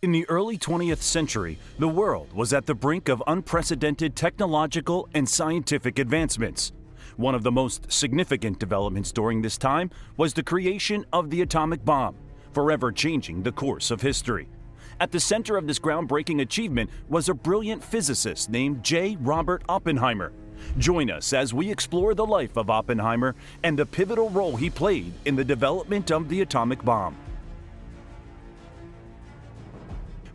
In the early 20th century, the world was at the brink of unprecedented technological and scientific advancements. One of the most significant developments during this time was the creation of the atomic bomb, forever changing the course of history. At the center of this groundbreaking achievement was a brilliant physicist named J. Robert Oppenheimer. Join us as we explore the life of Oppenheimer and the pivotal role he played in the development of the atomic bomb.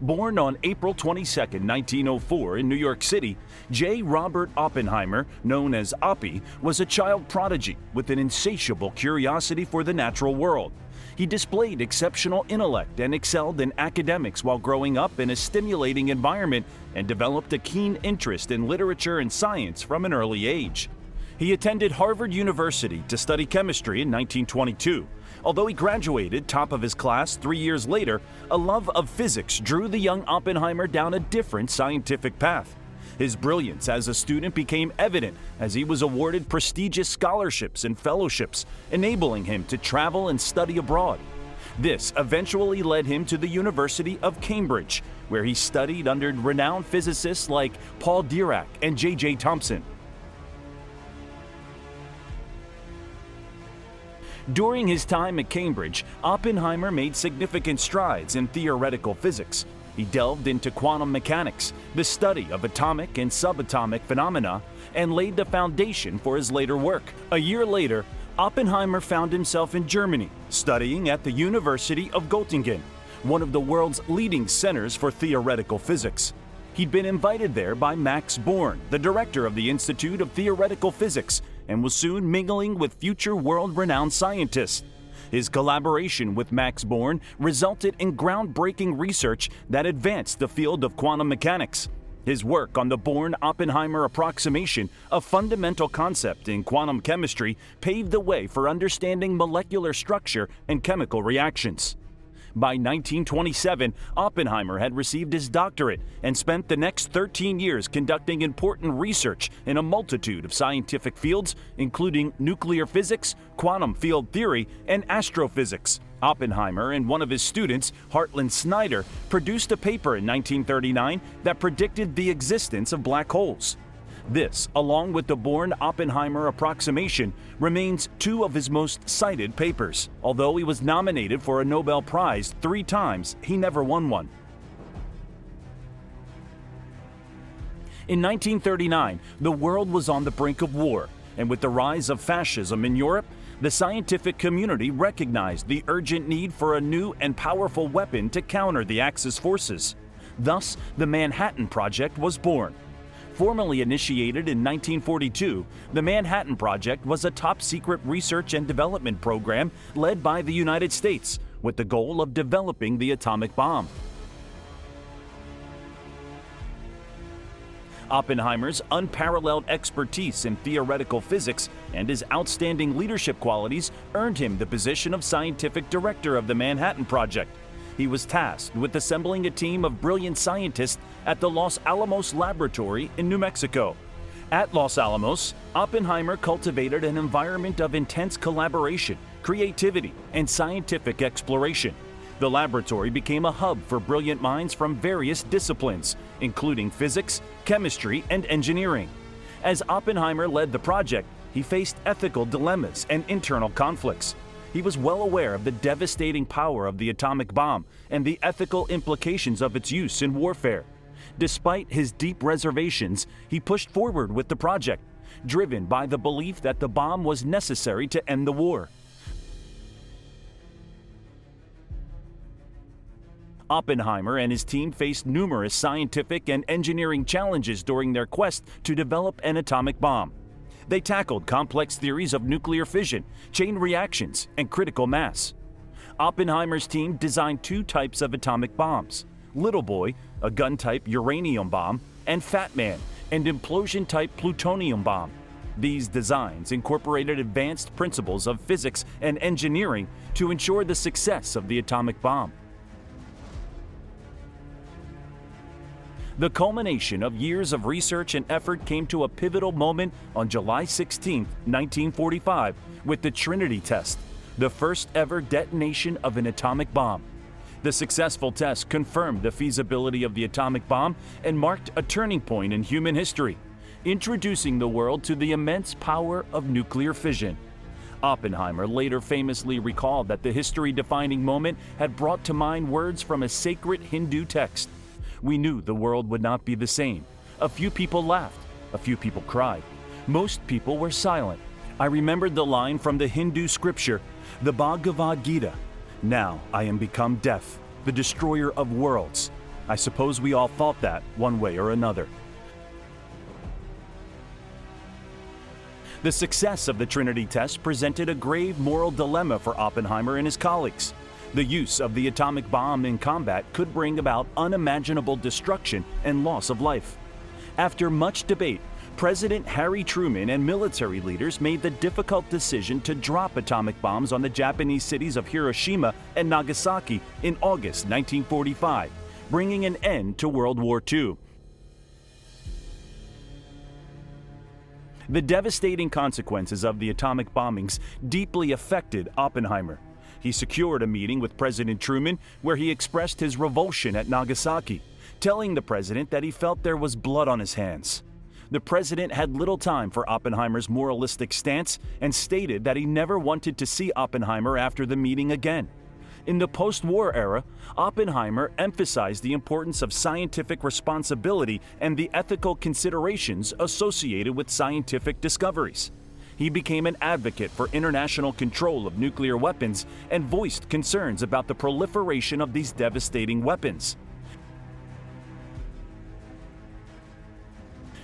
Born on April 22, 1904 in New York City, J. Robert Oppenheimer, known as Oppie, was a child prodigy with an insatiable curiosity for the natural world. He displayed exceptional intellect and excelled in academics while growing up in a stimulating environment and developed a keen interest in literature and science from an early age. He attended Harvard University to study chemistry in 1922. Although he graduated top of his class 3 years later, a love of physics drew the young Oppenheimer down a different scientific path. His brilliance as a student became evident as he was awarded prestigious scholarships and fellowships, enabling him to travel and study abroad. This eventually led him to the University of Cambridge, where he studied under renowned physicists like Paul Dirac and J.J. Thomson. During his time at Cambridge, Oppenheimer made significant strides in theoretical physics. He delved into quantum mechanics, the study of atomic and subatomic phenomena, and laid the foundation for his later work. A year later, Oppenheimer found himself in Germany, studying at the University of Göttingen, one of the world's leading centers for theoretical physics. He'd been invited there by Max Born, the director of the Institute of Theoretical Physics, and was soon mingling with future world-renowned scientists. His collaboration with Max Born resulted in groundbreaking research that advanced the field of quantum mechanics. His work on the Born-Oppenheimer approximation, a fundamental concept in quantum chemistry, paved the way for understanding molecular structure and chemical reactions. By 1927, Oppenheimer had received his doctorate and spent the next 13 years conducting important research in a multitude of scientific fields, including nuclear physics, quantum field theory, and astrophysics. Oppenheimer and one of his students, Hartland Snyder, produced a paper in 1939 that predicted the existence of black holes. This, along with the Born-Oppenheimer approximation, remains two of his most cited papers. Although he was nominated for a Nobel Prize 3 times, he never won one. In 1939, the world was on the brink of war, and with the rise of fascism in Europe, the scientific community recognized the urgent need for a new and powerful weapon to counter the Axis forces. Thus, the Manhattan Project was born. Formally initiated in 1942, the Manhattan Project was a top-secret research and development program led by the United States with the goal of developing the atomic bomb. Oppenheimer's unparalleled expertise in theoretical physics and his outstanding leadership qualities earned him the position of scientific director of the Manhattan Project. He was tasked with assembling a team of brilliant scientists at the Los Alamos Laboratory in New Mexico. At Los Alamos, Oppenheimer cultivated an environment of intense collaboration, creativity, and scientific exploration. The laboratory became a hub for brilliant minds from various disciplines, including physics, chemistry, and engineering. As Oppenheimer led the project, he faced ethical dilemmas and internal conflicts. He was well aware of the devastating power of the atomic bomb and the ethical implications of its use in warfare. Despite his deep reservations, he pushed forward with the project, driven by the belief that the bomb was necessary to end the war. Oppenheimer and his team faced numerous scientific and engineering challenges during their quest to develop an atomic bomb. They tackled complex theories of nuclear fission, chain reactions, and critical mass. Oppenheimer's team designed 2 types of atomic bombs: Little Boy, a gun-type uranium bomb, and Fat Man, an implosion-type plutonium bomb. These designs incorporated advanced principles of physics and engineering to ensure the success of the atomic bomb. The culmination of years of research and effort came to a pivotal moment on July 16, 1945, with the Trinity Test, the first ever detonation of an atomic bomb. The successful test confirmed the feasibility of the atomic bomb and marked a turning point in human history, introducing the world to the immense power of nuclear fission. Oppenheimer later famously recalled that the history-defining moment had brought to mind words from a sacred Hindu text. "We knew the world would not be the same. A few people laughed, a few people cried. Most people were silent. I remembered the line from the Hindu scripture, the Bhagavad Gita. Now I am become death, the destroyer of worlds." I suppose we all thought that one way or another. The success of the Trinity Test presented a grave moral dilemma for Oppenheimer and his colleagues. The use of the atomic bomb in combat could bring about unimaginable destruction and loss of life. After much debate, President Harry Truman and military leaders made the difficult decision to drop atomic bombs on the Japanese cities of Hiroshima and Nagasaki in August 1945, bringing an end to World War II. The devastating consequences of the atomic bombings deeply affected Oppenheimer. He secured a meeting with President Truman where he expressed his revulsion at Nagasaki, telling the president that he felt there was blood on his hands. The president had little time for Oppenheimer's moralistic stance and stated that he never wanted to see Oppenheimer after the meeting again. In the post-war era, Oppenheimer emphasized the importance of scientific responsibility and the ethical considerations associated with scientific discoveries. He became an advocate for international control of nuclear weapons and voiced concerns about the proliferation of these devastating weapons.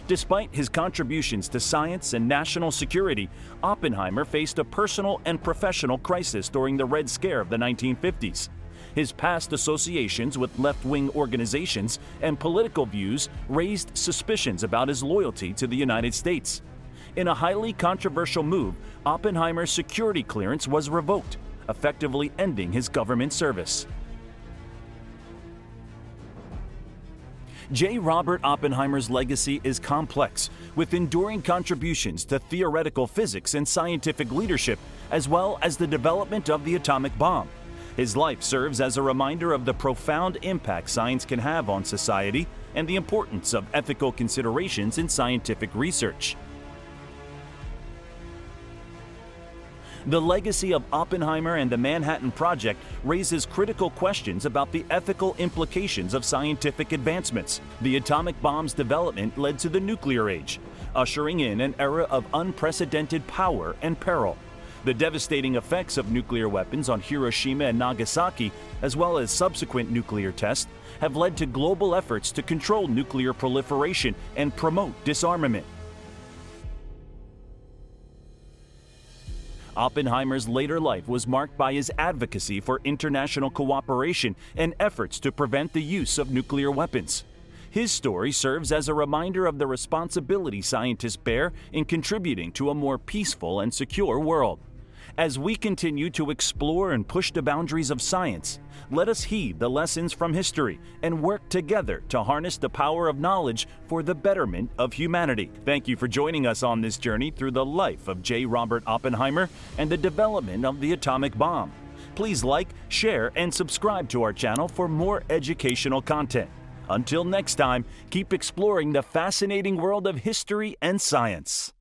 Despite his contributions to science and national security, Oppenheimer faced a personal and professional crisis during the Red Scare of the 1950s. His past associations with left-wing organizations and political views raised suspicions about his loyalty to the United States. In a highly controversial move, Oppenheimer's security clearance was revoked, effectively ending his government service. J. Robert Oppenheimer's legacy is complex, with enduring contributions to theoretical physics and scientific leadership, as well as the development of the atomic bomb. His life serves as a reminder of the profound impact science can have on society and the importance of ethical considerations in scientific research. The legacy of Oppenheimer and the Manhattan Project raises critical questions about the ethical implications of scientific advancements. The atomic bomb's development led to the nuclear age, ushering in an era of unprecedented power and peril. The devastating effects of nuclear weapons on Hiroshima and Nagasaki, as well as subsequent nuclear tests, have led to global efforts to control nuclear proliferation and promote disarmament. Oppenheimer's later life was marked by his advocacy for international cooperation and efforts to prevent the use of nuclear weapons. His story serves as a reminder of the responsibility scientists bear in contributing to a more peaceful and secure world. As we continue to explore and push the boundaries of science, let us heed the lessons from history and work together to harness the power of knowledge for the betterment of humanity. Thank you for joining us on this journey through the life of J. Robert Oppenheimer and the development of the atomic bomb. Please like, share, and subscribe to our channel for more educational content. Until next time, keep exploring the fascinating world of history and science.